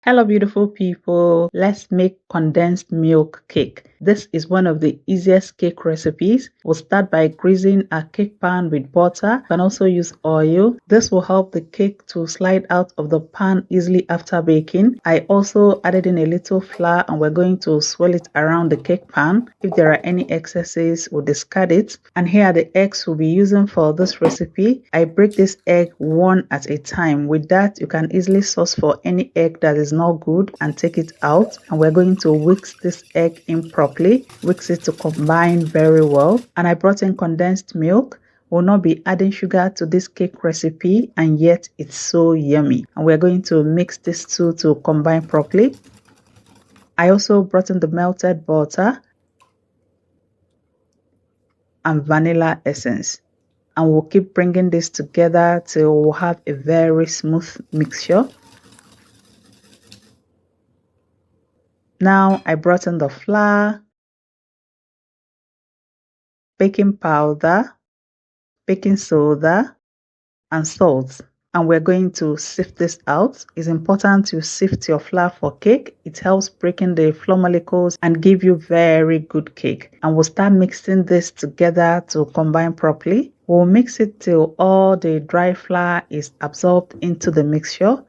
Hello beautiful people, let's make condensed milk cake. This is one of the easiest cake recipes. We'll start by greasing a cake pan with butter. You can also use oil. This will help the cake to slide out of the pan easily after baking. I also added in a little flour and we're going to swirl it around the cake pan. If there are any excesses, we'll discard it. And here are the eggs we'll be using for this recipe. I break this egg one at a time. With that, you can easily source for any egg that is not good and take it out, and we're going to whisk this egg in properly, whisk it to combine very well. And I brought in condensed milk. We'll not be adding sugar to this cake recipe, and yet it's so yummy. And we're going to mix these two to combine properly. I also brought in the melted butter and vanilla essence, and we'll keep bringing this together till we'll have a very smooth mixture. Now I brought in the flour, baking powder, baking soda, and salt. And we're going to sift this out. It's important to sift your flour for cake. It helps breaking the flour molecules and give you very good cake. And we'll start mixing this together to combine properly. We'll mix it till all the dry flour is absorbed into the mixture.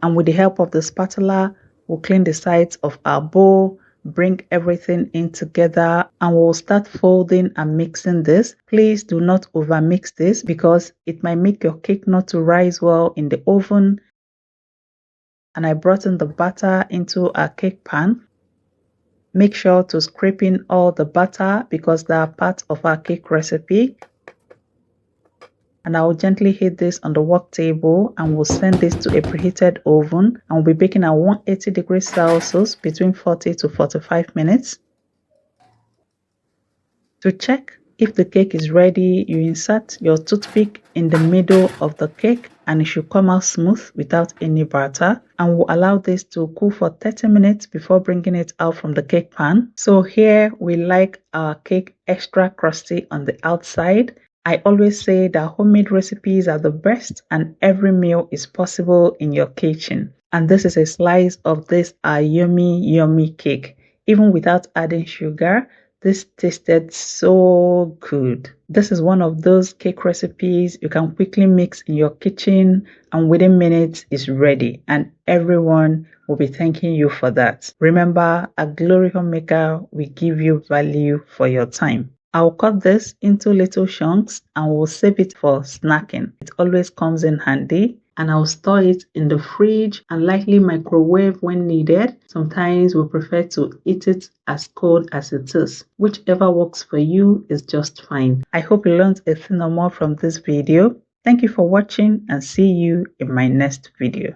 And with the help of the spatula, we'll clean the sides of our bowl, bring everything in together, and we'll start folding and mixing this. Please do not over mix this because it might make your cake not to rise well in the oven. And I brought in the batter into our cake pan. Make sure to scrape in all the batter because they are part of our cake recipe. And I will gently heat this on the work table, and we'll send this to a preheated oven, and we'll be baking at 180 degrees Celsius between 40 to 45 minutes. To check if the cake is ready, you insert your toothpick in the middle of the cake and it should come out smooth without any batter. And we'll allow this to cool for 30 minutes before bringing it out from the cake pan. So here we like our cake extra crusty on the outside. I always say that homemade recipes are the best and every meal is possible in your kitchen. And this is a slice of this yummy cake. Even without adding sugar, this tasted so good. This is one of those cake recipes you can quickly mix in your kitchen and within minutes it's ready and everyone will be thanking you for that. Remember, at Glory Homemaker, we give you value for your time. I'll cut this into little chunks and we'll save it for snacking. It always comes in handy. And I'll store it in the fridge and lightly microwave when needed. Sometimes we prefer to eat it as cold as it is. Whichever works for you is just fine. I hope you learned a thing or more from this video. Thank you for watching and see you in my next video.